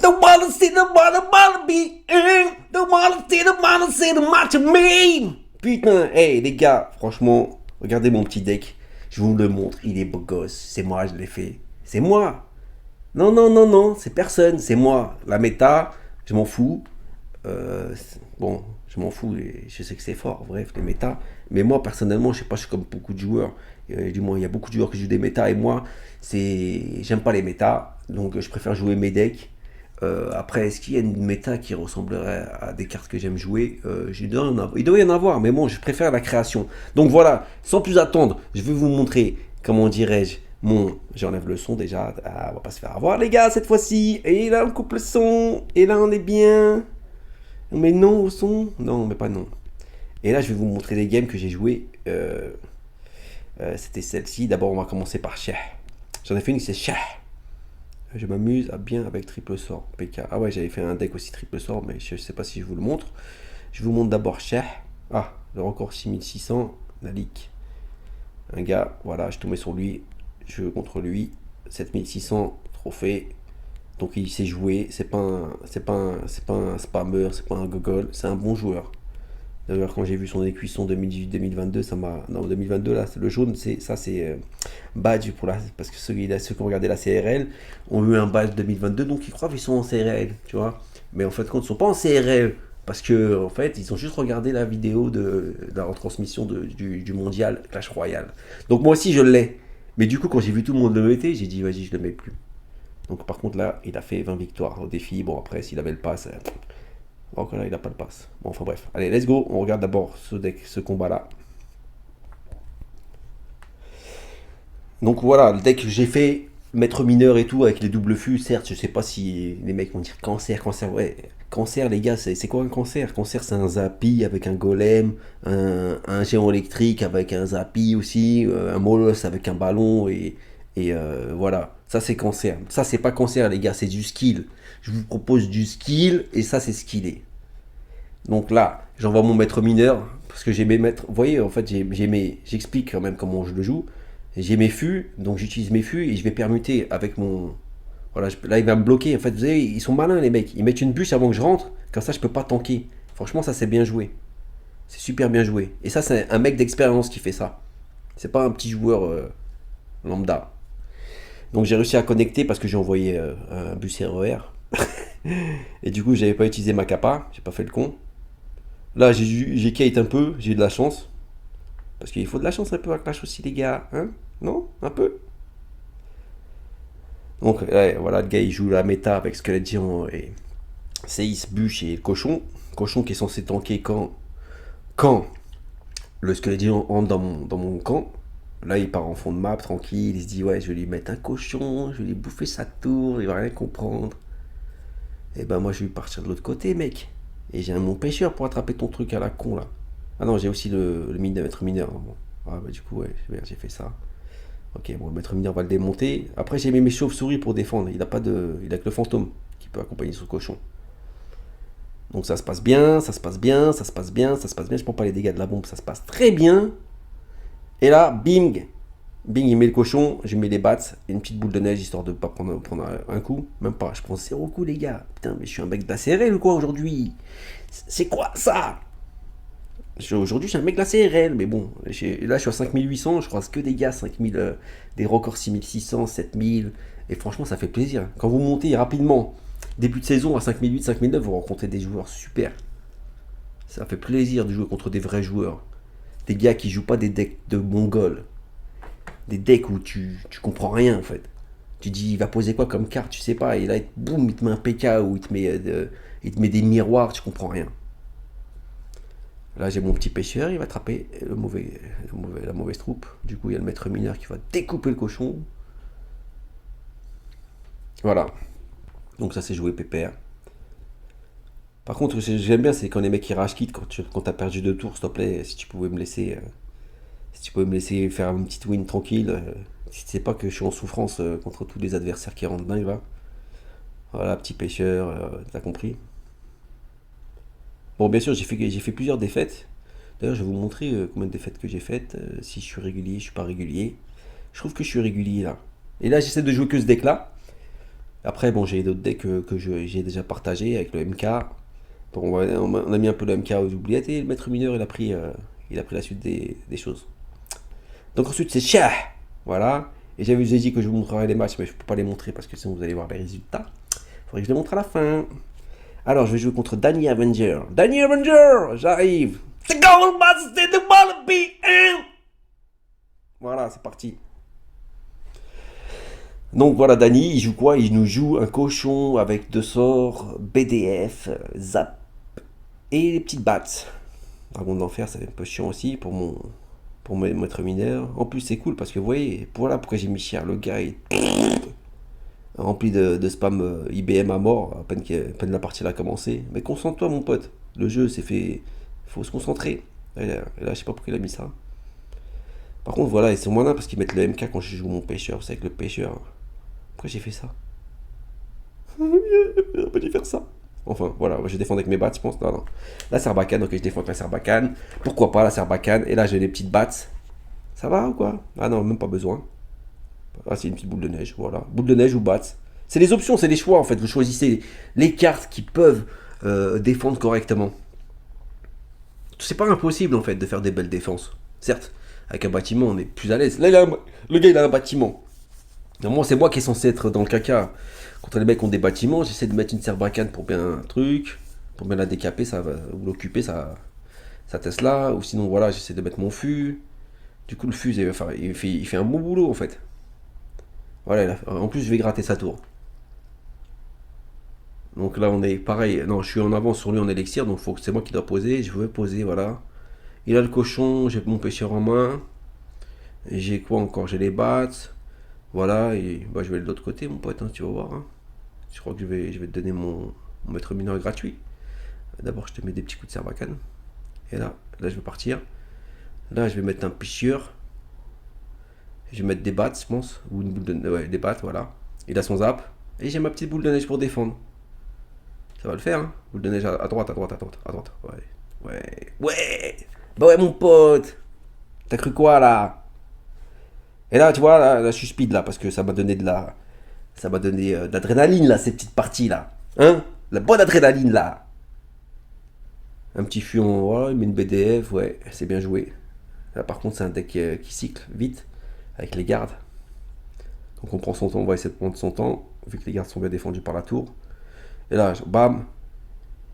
Don't wanna see the wanna be in. Don't wanna see the match of me. Putain, hey les gars, franchement, regardez mon petit deck. Je vous le montre, il est beau gosse. C'est moi, je l'ai fait. C'est moi. Non, non, non, non, c'est personne, c'est moi. La méta, je m'en fous. Bon, je m'en fous, et je sais que c'est fort, bref, les méta. Mais moi, personnellement, je sais pas, je suis comme beaucoup de joueurs. Du moins, il y a beaucoup de joueurs qui jouent des méta, et moi, j'aime pas les méta, donc je préfère jouer mes decks. Après, est-ce qu'il y a une méta qui ressemblerait à des cartes que j'aime jouer? Il doit y en avoir, mais bon, je préfère la création. Donc voilà, sans plus attendre, je vais vous montrer, comment dirais-je, j'enlève le son déjà. Ah, on va pas se faire avoir, les gars, cette fois-ci. Et là, on coupe le son. Et là, on est bien. On met non au son. Non, on met pas non. Et là, je vais vous montrer les games que j'ai joué. C'était celle-ci. D'abord, on va commencer par Shah. J'en ai fait une, c'est Shah. Je m'amuse à bien avec triple sort. PK. Ah ouais, j'avais fait un deck aussi triple sort, mais je sais pas si je vous le montre. Je vous montre d'abord Shah. Ah, le record 6600. Nalik. Un gars, voilà, je tombais sur lui. Je veux contre lui. 7600 trophées. Donc il sait jouer. C'est pas un spammer, c'est pas un gogol. C'est un bon joueur. D'ailleurs, quand j'ai vu son écuisson 2018-2022, ça m'a. Non, 2022, là, le jaune, c'est badge pour la. Parce que ceux qui ont regardé la CRL ont eu un badge 2022, donc ils croient qu'ils sont en CRL, tu vois. Mais en fait, quand ils sont pas en CRL, parce que en fait, ils ont juste regardé la vidéo de la retransmission du mondial Clash Royale. Donc moi aussi, je l'ai. Mais du coup, quand j'ai vu tout le monde le mettre, j'ai dit, vas-y, je le mets plus. Donc par contre, là, il a fait 20 victoires au défi. Bon, après, s'il avait le pass. Donc là, il n'a pas le pass. Bon, enfin bref. Allez, let's go. On regarde d'abord ce deck, ce combat-là. Donc voilà, le deck que j'ai fait, maître mineur et tout, avec les doubles fûts. Certes, je sais pas si les mecs vont dire cancer, cancer. Ouais, cancer, les gars, c'est quoi un cancer? Cancer, c'est un Zappy avec un golem, un géant électrique avec un Zappy aussi, un molosse avec un ballon et voilà. Ça, c'est cancer. Ça, c'est pas cancer, les gars, c'est du skill. Je vous propose du skill et ça, c'est skillé. Donc là, j'envoie mon maître mineur parce que j'ai mes maîtres. Vous voyez, en fait, j'explique quand même comment je le joue. J'ai mes fûts, donc j'utilise mes fûts et je vais permuter avec mon. Voilà, là il va me bloquer. En fait, vous savez, ils sont malins les mecs. Ils mettent une bûche avant que je rentre, comme ça je peux pas tanker. Franchement, ça c'est bien joué. C'est super bien joué. Et ça, c'est un mec d'expérience qui fait ça. C'est pas un petit joueur lambda. Donc j'ai réussi à connecter parce que j'ai envoyé un bus RER. Et du coup, j'avais pas utilisé ma capa, j'ai pas fait le con. Là, j'ai kite un peu, j'ai eu de la chance. Parce qu'il faut de la chance un peu à Clash aussi, les gars. Hein? Non? Un peu? Donc, ouais, voilà, le gars, il joue la méta avec Squelette Géant et Seis, Bûche et le cochon. Cochon qui est censé tanker quand le Squelette Géant entre dans mon camp. Là, il part en fond de map, tranquille. Il se dit, ouais, je vais lui mettre un cochon, je vais lui bouffer sa tour, il va rien comprendre. Et ben, moi, je vais partir de l'autre côté, mec. Et j'ai mon pêcheur pour attraper ton truc à la con, là. Ah non, j'ai aussi le maître mineur. Bon. Ah bah du coup, ouais, j'ai fait ça. Ok, bon, le maître mineur va le démonter. Après, j'ai mis mes chauves-souris pour défendre. Il a que le fantôme qui peut accompagner son cochon. Donc ça se passe bien, ça se passe bien, ça se passe bien, ça se passe bien. Je prends pas les dégâts de la bombe, ça se passe très bien. Et là, bing, bing, il met le cochon, je mets les bats et une petite boule de neige histoire de pas prendre un coup. Même pas, je prends 0 coup, les gars. Putain, mais je suis un mec d'ACRL ou quoi aujourd'hui? C'est quoi ça? Aujourd'hui, je suis un mec de la CRL, mais bon, là, je suis à 5800, je croise que des gars, 5000, des records 6600, 7000, et franchement, ça fait plaisir. Quand vous montez rapidement, début de saison à 5008, 5009, vous rencontrez des joueurs super. Ça fait plaisir de jouer contre des vrais joueurs. Des gars qui jouent pas des decks de mongols. Des decks où tu comprends rien, en fait. Tu dis, il va poser quoi comme carte, tu sais pas, et là, boum, il te met un PK, ou il te met des miroirs, tu comprends rien. Là, j'ai mon petit pêcheur, il va attraper la mauvaise troupe. Du coup, il y a le maître mineur qui va découper le cochon. Voilà. Donc ça, c'est joué pépère. Par contre, ce que j'aime bien, c'est quand les mecs qui rage quittent quand t'as perdu 2 tours, s'il te plaît, si tu pouvais me laisser faire une petite win tranquille. Si tu sais pas que je suis en souffrance contre tous les adversaires qui rentrent dingue là. Voilà, petit pêcheur, t'as compris. Bon, bien sûr, j'ai fait plusieurs défaites. D'ailleurs, je vais vous montrer combien de défaites que j'ai faites, si je suis régulier, je suis pas régulier. Je trouve que je suis régulier là. Et là, j'essaie de jouer que ce deck là. Après, bon, j'ai d'autres decks j'ai déjà partagé avec le MK. Bon, on a mis un peu le MK aux oubliettes et le maître mineur, il a pris la suite des choses. Donc ensuite, c'est Shah. Voilà. Et j'avais dit que je vous montrerai les matchs, mais je peux pas les montrer parce que sinon vous allez voir les résultats. Faudrait que je les montre à la fin. Alors, je vais jouer contre Danny Avenger. Danny Avenger, j'arrive. C'est Gold Master de Ball. Voilà, c'est parti. Donc voilà, Danny, il joue quoi? Il nous joue un cochon avec deux sorts, BDF, Zap et les petites battes. Dragon d'enfer, c'est un peu chiant aussi pour mes maîtres mineurs. En plus, c'est cool parce que vous voyez, voilà pourquoi j'ai mis cher. Le gars est rempli de spam IBM à mort, à peine la partie a commencé. Mais concentre-toi, mon pote. Le jeu, c'est fait. Faut se concentrer. Et là, je sais pas pourquoi il a mis ça. Par contre, voilà, ils sont malins parce qu'ils mettent le MK quand je joue mon pêcheur. C'est avec le pêcheur. Pourquoi j'ai fait ça? J'aurais pas dû faire ça. Enfin, voilà, je défends avec mes bats, je pense. Non, non. La Sarbacane, ok, je défends avec la Sarbacane. Pourquoi pas la Sarbacane? Et là, j'ai les petites bats. Ça va ou quoi? Ah non, même pas besoin. Ah, c'est une petite boule de neige, voilà. Boule de neige ou bats. C'est les options, c'est les choix en fait. Vous choisissez les cartes qui peuvent défendre correctement. C'est pas impossible en fait de faire des belles défenses. Certes, avec un bâtiment, on est plus à l'aise. Là, le gars, il a un bâtiment. Normalement, c'est moi qui est censé être dans le caca. Quand les mecs ont des bâtiments, j'essaie de mettre une Sarbacane pour bien un truc, pour bien la décaper, ça va, ou l'occuper, ça Tesla. Ou sinon, voilà, j'essaie de mettre mon fût. Du coup, le fût, il fait un bon boulot en fait. Voilà, en plus, je vais gratter sa tour. Donc là, on est pareil. Non, je suis en avance sur lui en élixir, donc c'est moi qui dois poser. Je vais poser, voilà. Il a le cochon, j'ai mon pêcheur en main. Et j'ai quoi encore? J'ai les bats. Voilà, et bah, je vais de l'autre côté, mon pote, hein, tu vas voir. Hein. Je crois que je vais te donner mon maître mineur gratuit. D'abord, je te mets des petits coups de Sarbacane. Et là, je vais partir. Là, je vais mettre un pêcheur. Je vais mettre des bats, je pense. Ou une boule de ouais, des bats, voilà. Il a son zap. Et j'ai ma petite boule de neige pour défendre. Ça va le faire, hein. Boule de neige à droite, à droite, à droite, à droite. Ouais. Ouais. Ouais. Bah ouais, mon pote. T'as cru quoi, là? Et là, tu vois, là, je suis speed, là, parce que ça m'a donné de l'adrénaline, là, ces petites parties, là. Hein? La bonne adrénaline, là. Un petit fuon, voilà, il met une BDF, ouais, c'est bien joué. Là, par contre, c'est un deck qui cycle vite, avec les gardes. Donc on prend son temps, on va essayer de prendre son temps, vu que les gardes sont bien défendus par la tour. Et là, bam,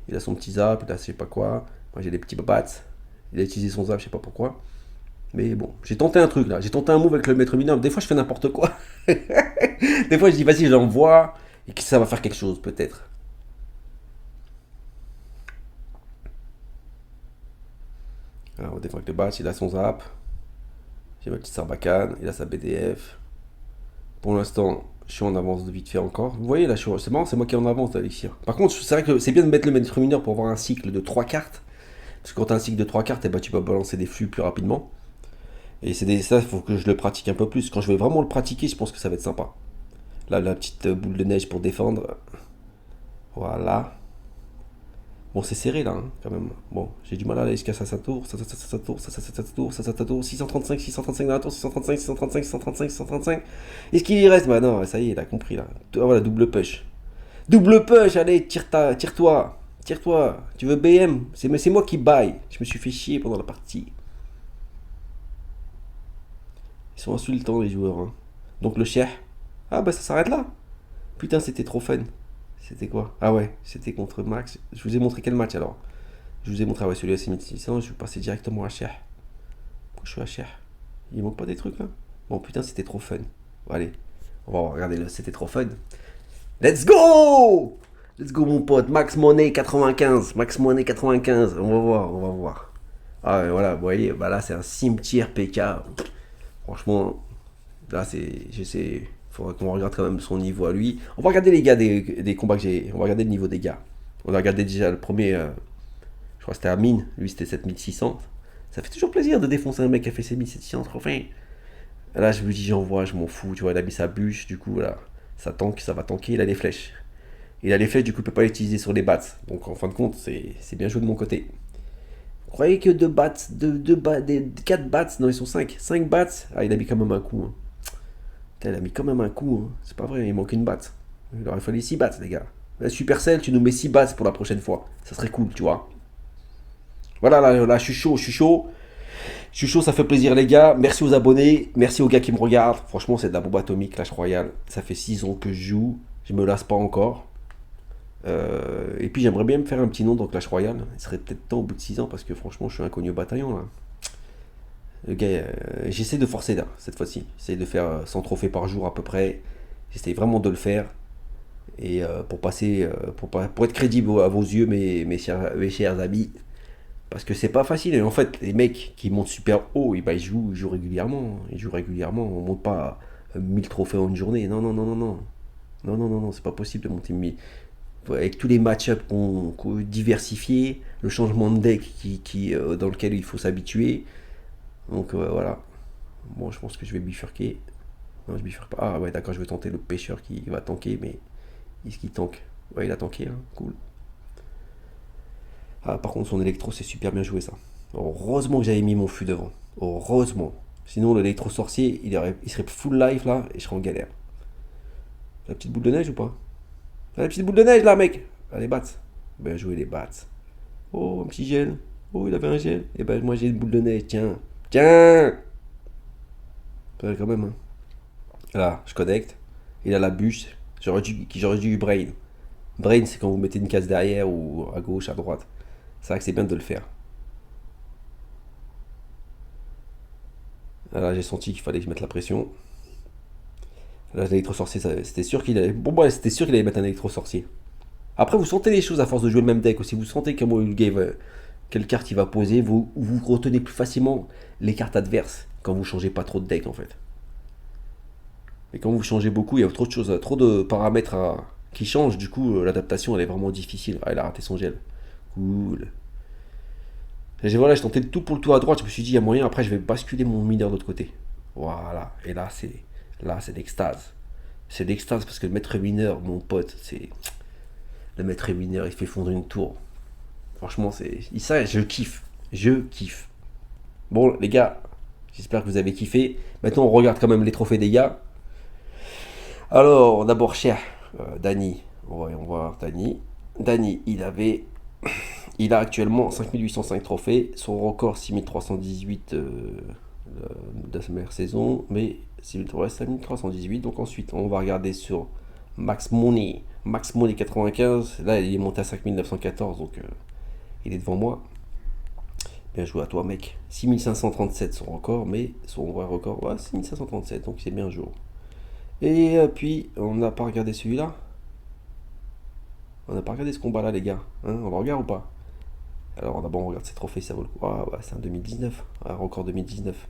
il a son petit zap, il a je sais pas quoi. Moi j'ai des petits bats. Il a utilisé son zap, je sais pas pourquoi. Mais bon, j'ai tenté un truc là, j'ai tenté un move avec le maître mineur. Des fois je fais n'importe quoi. Des fois je dis vas-y, je l'envoie et que ça va faire quelque chose peut-être. Alors, des fois avec le bats, il a son zap. J'ai ma petite Sarbacane, il a sa BDF. Pour l'instant, je suis en avance de vite fait encore. Vous voyez là, c'est marrant, c'est moi qui est en avance d'Alexir. Par contre, c'est vrai que c'est bien de mettre le maître mineur pour avoir un cycle de 3 cartes. Parce que quand tu as un cycle de 3 cartes, eh ben, tu peux balancer des flux plus rapidement. Et ça, il faut que je le pratique un peu plus. Quand je vais vraiment le pratiquer, je pense que ça va être sympa. Là, la petite boule de neige pour défendre. Voilà. Bon, c'est serré là, hein, quand même. Bon, j'ai du mal à aller jusqu'à sa tour, sa tour, sa tour, 635, 635 dans la tour, 635, 635, 635, 635. Est-ce qu'il y reste? Bah non, ça y est, il a compris là. Ah, voilà, double push. Double push, allez, tire-toi. Tire-toi. Tu veux BM? C'est moi qui baille. Je me suis fait chier pendant la partie. Ils sont insultants les joueurs. Hein. Donc le chef. Ah bah ça s'arrête là. Putain, c'était trop fun. C'était quoi? Ah ouais, c'était contre Max. Je vous ai montré quel match alors? Je vous ai montré, ah ouais, celui-là c'est 1600, je vais passer directement à Cher. Pourquoi je suis à Cher? Il manque pas des trucs là? Bon putain, c'était trop fun. Bon, allez, on va regarder le c'était trop fun. Let's go! Let's go mon pote, Max Money 95. Max Money 95, on va voir, on va voir. Ah ouais, voilà, vous voyez, bah là c'est un cimetière PK. Franchement, là c'est, je sais... Faudra qu'on regarde quand même son niveau à lui. On va regarder les gars des combats que j'ai. On va regarder le niveau des gars. On a regardé déjà le premier. Je crois que c'était à mine. Lui c'était 7600. Ça fait toujours plaisir de défoncer un mec qui a fait ses 1700. Enfin. Là je me dis j'envoie, je m'en fous. Tu vois, il a mis sa bûche. Du coup là, ça va tanker. Il a les flèches. Il a les flèches, du coup il peut pas l'utiliser sur les bats. Donc en fin de compte, c'est bien joué de mon côté. Vous croyez que 4 bats, non ils sont 5. 5 bats. Ah il a mis quand même un coup. Hein. Il a mis quand même un coup, hein. C'est pas vrai, il manque une batte. Il aurait fallu 6 bahts, les gars. Supercell, tu nous mets 6 bahts pour la prochaine fois. Ça serait cool, tu vois. Voilà, là, je suis chaud, je suis chaud. Je suis chaud, ça fait plaisir, les gars. Merci aux abonnés, merci aux gars qui me regardent. Franchement, c'est de la bombe atomique, Clash Royale. Ça fait 6 ans que je joue. Je me lasse pas encore. Et puis, j'aimerais bien me faire un petit nom dans Clash Royale. Il serait peut-être temps au bout de 6 ans parce que franchement, je suis inconnu au bataillon, là. Le gars, j'essaie de forcer là, cette fois-ci. J'essaie de faire 100 trophées par jour à peu près. J'essaie vraiment de le faire. Et pour passer, pour être crédible à vos yeux, mes chers amis. Parce que c'est pas facile. Et en fait, les mecs qui montent super haut, ils jouent régulièrement. Ils jouent régulièrement. On monte pas 1000 trophées en une journée. Non, non, non, non, non. Non, non, non, non, c'est pas possible de monter 1000. Avec tous les match-ups qu'on diversifiés, le changement de deck dans lequel il faut s'habituer. Donc voilà. Bon, je pense que je vais bifurquer. Non, je bifurque pas. Ah ouais, d'accord, je vais tenter le pêcheur qui va tanker, mais est-ce qu'il tank? Ouais, il a tanké, hein. Cool. Ah, par contre, son électro, c'est super bien joué ça. Heureusement que j'avais mis mon fût devant. Heureusement. Sinon, l'électro sorcier, il serait full life là et je serais en galère. La petite boule de neige ou pas? La petite boule de neige là, mec. Allez, bats. Bien joué, les bats. Oh, un petit gel. Oh, il avait un gel. Et ben, moi, j'ai une boule de neige. Tiens. Tiens. Quand même, hein. Là, je connecte. Il a la bûche. J'aurais dû Brain. Brain, c'est quand vous mettez une case derrière ou à gauche, à droite. C'est vrai que c'est bien de le faire. Là, j'ai senti qu'il fallait que je mette la pression. Là, l'électro-sorcier, c'était sûr qu'il allait. Bon, bah, c'était sûr qu'il allait mettre un électro-sorcier. Après, vous sentez les choses à force de jouer le même deck aussi. Vous sentez comment le game, quelle carte il va poser. Vous retenez plus facilement les cartes adverses quand vous changez pas trop de deck en fait. Et quand vous changez beaucoup, il y a trop de choses, trop de paramètres qui changent. Du coup, l'adaptation elle est vraiment difficile. Ah, il a raté son gel. Cool. Et voilà, je tentais le tout pour le tout à droite. Je me suis dit, il y a moyen. Après, je vais basculer mon mineur de l'autre côté. Voilà. Et là, c'est l'extase. C'est l'extase parce que le maître mineur, mon pote, c'est le maître mineur, il fait fondre une tour. Franchement, ça, je kiffe. Je kiffe. Bon, les gars, j'espère que vous avez kiffé. Maintenant, on regarde quand même les trophées des gars. Alors, d'abord, cher Dany. On va voir Dany. Dany, il a actuellement 5805 trophées. Son record 6318 de sa meilleure saison. Mais il reste 5318. Donc ensuite, on va regarder sur Max Money. Max Money 95. Là, il est monté à 5914. Donc, il est devant moi. Bien joué à toi, mec. 6537 son record. Mais son vrai record, ouais, 6537. Donc, c'est bien joué. Et puis, on n'a pas regardé celui-là. On n'a pas regardé ce combat-là, les gars. Hein, on le regarde ou pas? Alors, d'abord, on regarde ses trophées, ça vaut le coup. Ah, ouais, c'est un 2019. Un record 2019.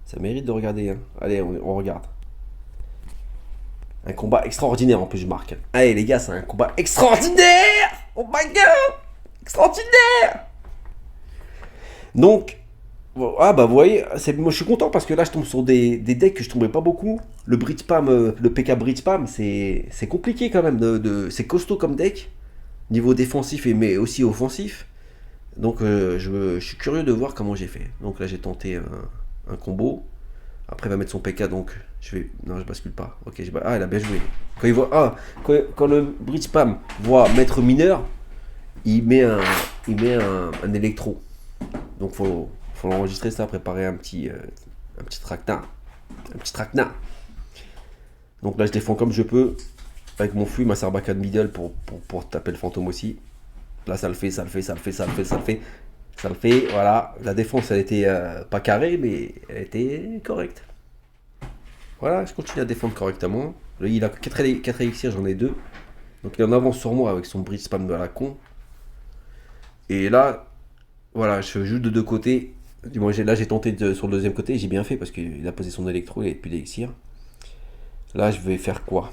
Ça mérite de regarder. Hein. Allez, on regarde. Un combat extraordinaire, en plus, je marque. Allez, les gars, c'est un combat extraordinaire! Oh my god! Extraordinaire! Donc, ah bah vous voyez, moi je suis content parce que là je tombe sur des decks que je tombais pas beaucoup. Le Bridge Spam, le PK Bridge Spam, c'est compliqué quand même. C'est costaud comme deck, niveau défensif mais aussi offensif. Donc je suis curieux de voir comment j'ai fait. Donc là j'ai tenté un combo. Après il va mettre son PK donc non je bascule pas. Ok, ah il a bien joué. Quand il voit quand le Bridge Spam voit maître mineur, il met un électro. Donc faut l'enregistrer ça, préparer un petit traquenard. Un petit traquenard. Donc là je défends comme je peux. Avec mon flux, ma Sarbacane middle pour taper le fantôme aussi. Là ça le fait. Ça le fait, voilà. La défense elle était pas carrée mais elle était correcte. Voilà, je continue à défendre correctement. Là, il a 4 élixirs, j'en ai 2. Donc il est en avance sur moi avec son bridge spam de la con. Et là, voilà, je joue de deux côtés. Là, j'ai tenté sur le deuxième côté, j'ai bien fait parce qu'il a posé son électro, il n'avait plus d'élixir. Là, je vais faire quoi?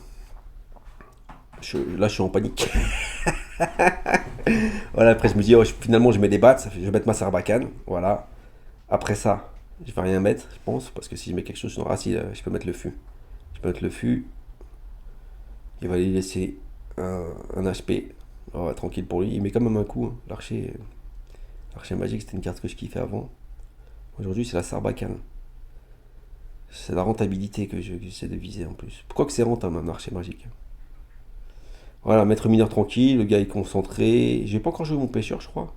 Là, je suis en panique. Voilà, après, je me dis, finalement, je mets des bats, je vais mettre ma Sarbacane. Voilà. Après ça, je vais rien mettre, je pense, parce que si je mets quelque chose, ah si, je peux mettre le fût. Je peux mettre le fût. Il va lui laisser un HP. Oh, tranquille pour lui. Il met quand même un coup. Hein. L'archer magique, c'était une carte que je kiffais avant. Aujourd'hui, c'est la Sarbacane. C'est la rentabilité que j'essaie de viser en plus. Pourquoi que c'est rentable un archer magique? Voilà, maître mineur tranquille, le gars est concentré. J'ai pas encore joué mon pêcheur, je crois.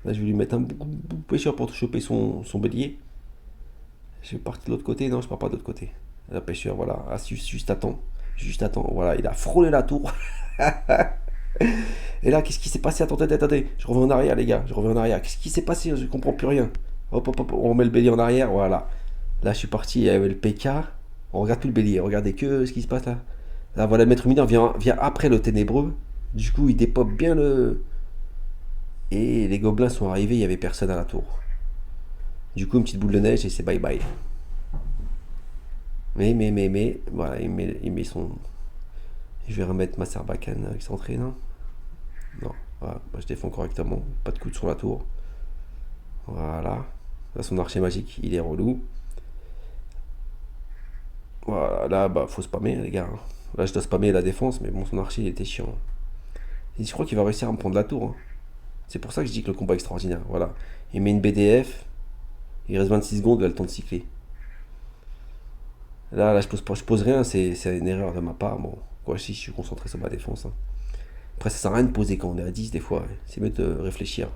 Là, je vais lui mettre un bout pêcheur pour choper son bélier. Je vais partir de l'autre côté. Non, je pars pas de l'autre côté. La pêcheur, voilà. Ah, juste attends. Juste attends. Voilà, il a frôlé la tour. Et là, qu'est-ce qui s'est passé? Attendez, attendez. Je reviens en arrière, les gars. Je reviens en arrière. Qu'est-ce qui s'est passé? Je comprends plus rien. Hop, hop, hop. On remet le bélier en arrière. Voilà. Là, je suis parti. Il y avait le PK. On regarde plus le bélier. Regardez que ce qui se passe là. Là, voilà, le maître mineur vient après le ténébreux. Du coup, il dépop bien le. Et les gobelins sont arrivés. Il y avait personne à la tour. Du coup, une petite boule de neige et c'est bye bye. Mais. Voilà, il met son. Je vais remettre ma Sarbacane excentrée, non? Non. Voilà, moi, je défends correctement. Pas de coude sur la tour. Voilà. Là, son archer magique, il est relou. Voilà, là, bah, faut spammer, les gars. Là, je dois spammer la défense, mais bon, son archer, il était chiant. Et je crois qu'il va réussir à me prendre la tour, hein. C'est pour ça que je dis que le combat est extraordinaire. Voilà. Il met une BDF. Il reste 26 secondes, il a le temps de cycler. Là, je pose rien, c'est une erreur de ma part. Bon, quoi, si je suis concentré sur ma défense, hein. Après, ça sert à rien de poser quand on est à 10 des fois. C'est mieux de réfléchir.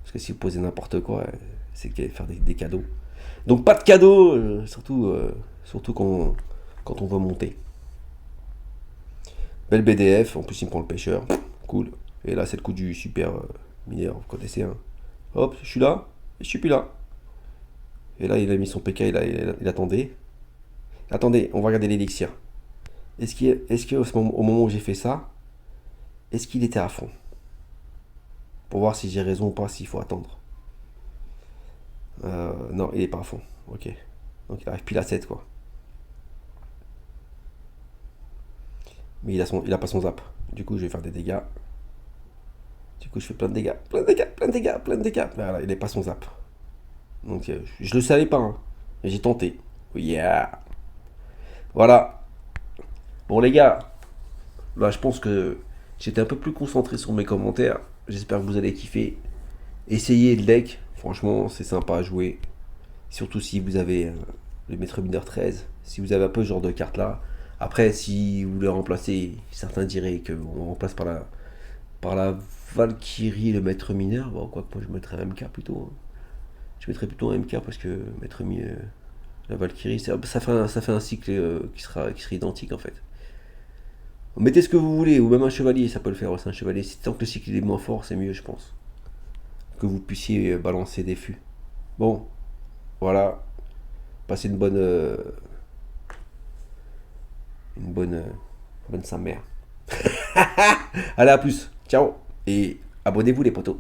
Parce que si vous posez n'importe quoi, c'est qu'il faire des cadeaux. Donc pas de cadeaux, surtout quand on veut monter. Belle BDF, en plus il me prend le pêcheur. Cool. Et là, c'est le coup du super mineur, vous connaissez, hein. Hop, je suis là, et je suis plus là. Et là, il a mis son PK, il attendait. Attendez, on va regarder l'élixir. Est-ce que au moment où j'ai fait ça, est-ce qu'il était à fond? Pour voir si j'ai raison ou pas, s'il faut attendre. Non, il est pas à fond. Ok. Donc il arrive pile à 7 quoi. Mais il a pas son zap. Du coup, je vais faire des dégâts. Du coup, je fais plein de dégâts. Plein de dégâts, plein de dégâts, plein de dégâts. Voilà, il est pas son zap. Donc je le savais pas, hein. Mais j'ai tenté. Yeah. Voilà. Bon les gars, bah, je pense que j'étais un peu plus concentré sur mes commentaires. J'espère que vous allez kiffer. Essayez le deck. Franchement, c'est sympa à jouer. Surtout si vous avez le maître mineur 13. Si vous avez un peu ce genre de carte là. Après, si vous voulez remplacer, certains diraient qu'on remplace par la Valkyrie le maître mineur. Bon, quoi que moi je mettrais un MK plutôt, hein. Je mettrais plutôt un MK parce que maître mineur, la Valkyrie, ça fait un cycle qui serait identique en fait. Mettez ce que vous voulez, ou même un chevalier, ça peut le faire aussi, un chevalier. Tant que le cycle est moins fort, c'est mieux, je pense. Que vous puissiez balancer des fûts. Bon, voilà. Passez une bonne sa mère. Allez, à plus. Ciao. Et abonnez-vous, les potos.